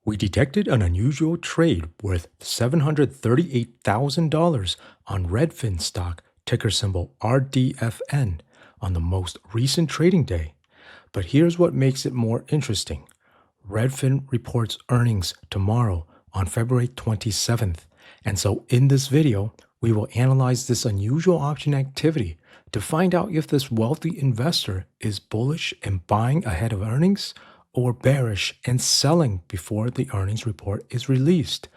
We detected an unusual trade worth $738,000 on Redfin stock, ticker symbol RDFN, on the most recent trading day. But here's what makes it more interesting. Redfin reports earnings tomorrow on February 27th. And so in this video, we will analyze this unusual option activity to find out if this wealthy investor is bullish and buying ahead of earnings or bearish and selling before the earnings report is released.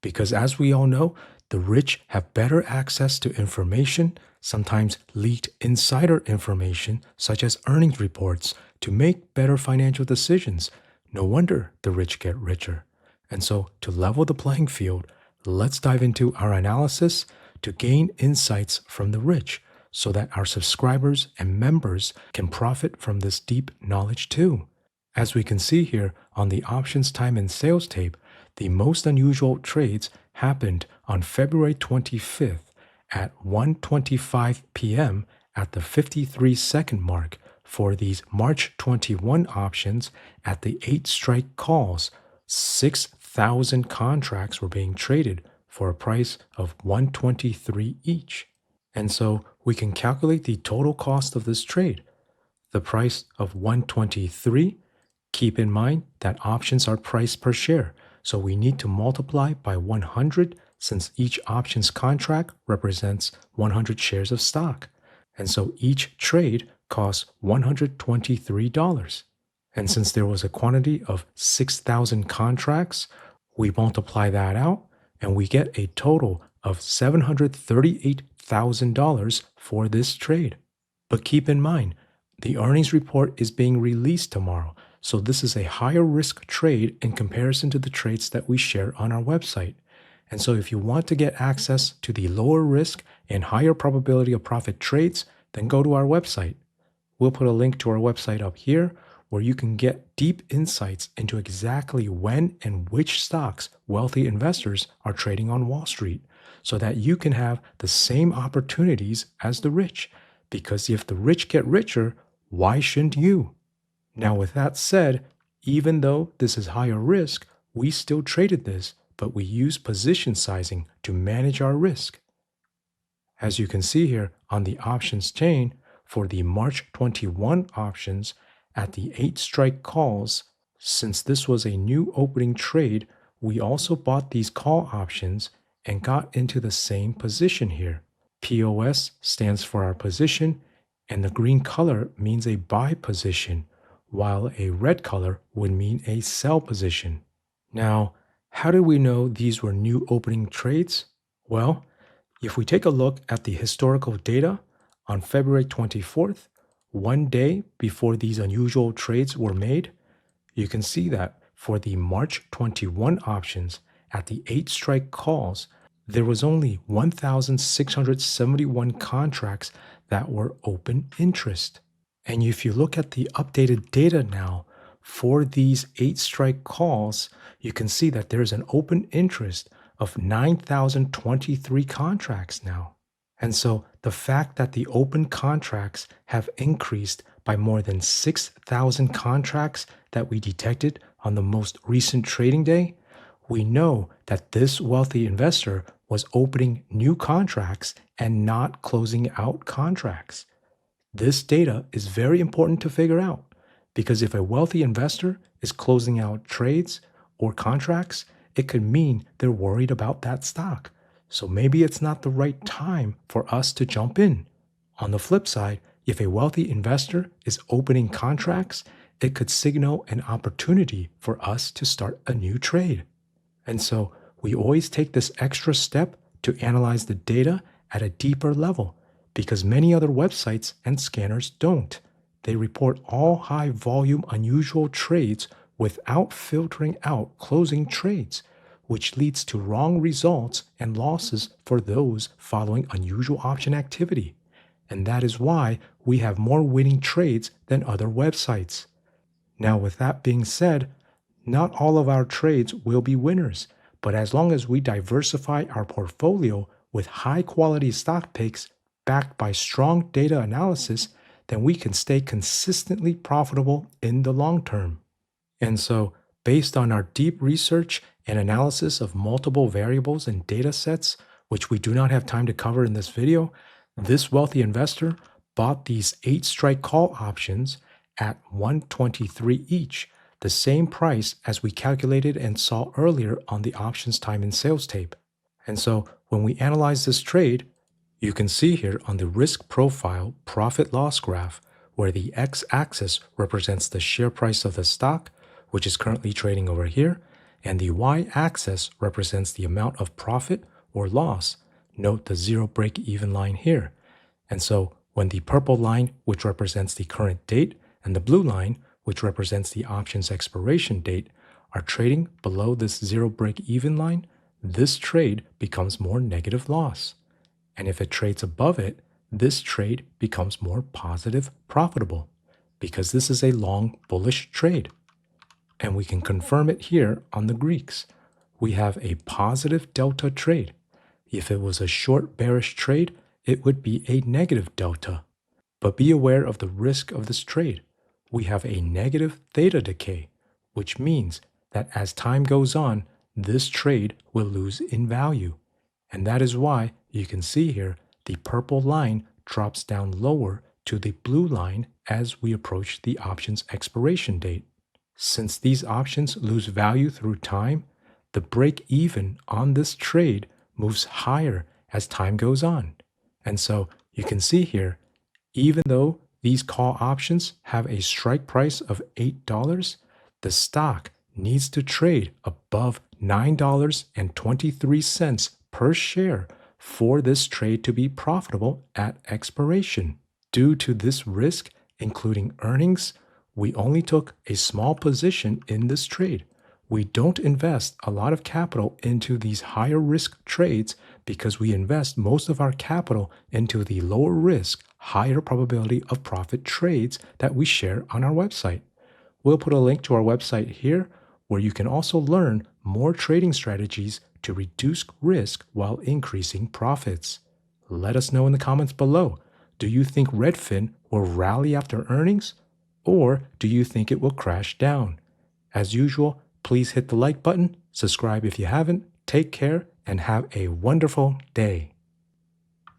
Because as we all know, the rich have better access to information, sometimes leaked insider information, such as earnings reports, to make better financial decisions. No wonder the rich get richer. And so, to level the playing field, let's dive into our analysis to gain insights from the rich so that our subscribers and members can profit from this deep knowledge too. As we can see here on the options time and sales tape, the most unusual trades happened on February 25th at 1:25 p.m. at the 53-second mark for these March 21 options at the 8-strike calls. 6,000 contracts were being traded for a price of 123 each. And so we can calculate the total cost of this trade. The price of 123. Keep in mind that options are priced per share, so we need to multiply by 100 since each options contract represents 100 shares of stock. And so each trade costs $123. And since there was a quantity of 6,000 contracts, we multiply that out and we get a total of $738,000 for this trade. But keep in mind, the earnings report is being released tomorrow. So this is a higher risk trade in comparison to the trades that we share on our website. And so if you want to get access to the lower risk and higher probability of profit trades, then go to our website. We'll put a link to our website up here where you can get deep insights into exactly when and which stocks wealthy investors are trading on Wall Street so that you can have the same opportunities as the rich. Because if the rich get richer, why shouldn't you? Now, with that said, even though this is higher risk, we still traded this, but we use position sizing to manage our risk. As you can see here on the options chain, for the March 21 options at the 8-strike calls, since this was a new opening trade, we also bought these call options and got into the same position here. POS stands for our position, and the green color means a buy position, while a red color would mean a sell position. Now, how did we know these were new opening trades? Well, if we take a look at the historical data on February 24th, one day before these unusual trades were made, you can see that for the March 21 options at the 8-strike calls, there was only 1,671 contracts that were open interest. And if you look at the updated data now for these 8-strike calls, you can see that there's an open interest of 9,023 contracts now. And so the fact that the open contracts have increased by more than 6,000 contracts that we detected on the most recent trading day, we know that this wealthy investor was opening new contracts and not closing out contracts. This data is very important to figure out because if a wealthy investor is closing out trades or contracts, it could mean they're worried about that stock. So maybe it's not the right time for us to jump in. On the flip side, if a wealthy investor is opening contracts, it could signal an opportunity for us to start a new trade. And so we always take this extra step to analyze the data at a deeper level because many other websites and scanners don't. They report all high volume unusual trades without filtering out closing trades, which leads to wrong results and losses for those following unusual option activity. And that is why we have more winning trades than other websites. Now, with that being said, not all of our trades will be winners, but as long as we diversify our portfolio with high quality stock picks backed by strong data analysis, then we can stay consistently profitable in the long term. And so, Based on our deep research and analysis of multiple variables and data sets, which we do not have time to cover in this video, this wealthy investor bought these 8 strike call options at 123 each, the same price as we calculated and saw earlier on the options time and sales tape. And so when we analyze this trade, you can see here on the risk profile profit loss graph where the x-axis represents the share price of the stock, which is currently trading over here, and the y-axis represents the amount of profit or loss. Note the zero break-even line here. And so when the purple line, which represents the current date, and the blue line, which represents the option's expiration date, are trading below this zero break-even line, this trade becomes more negative loss. And if it trades above it, this trade becomes more positive profitable because this is a long bullish trade. And we can confirm it here on the Greeks. We have a positive delta trade. If it was a short bearish trade, it would be a negative delta. But be aware of the risk of this trade. We have a negative theta decay, which means that as time goes on, this trade will lose in value. And that is why you can see here the purple line drops down lower to the blue line as we approach the option's expiration date. Since these options lose value through time, the break even on this trade moves higher as time goes on. And so you can see here, even though these call options have a strike price of $8, the stock needs to trade above $9.23 per share for this trade to be profitable at expiration. Due to this risk, including earnings, we only took a small position in this trade. We don't invest a lot of capital into these higher risk trades because we invest most of our capital into the lower risk, higher probability of profit trades that we share on our website. We'll put a link to our website here where you can also learn more trading strategies to reduce risk while increasing profits. Let us know in the comments below. Do you think Redfin will rally after earnings? Or do you think it will crash down? As usual, please hit the like button, subscribe if you haven't, take care, and have a wonderful day.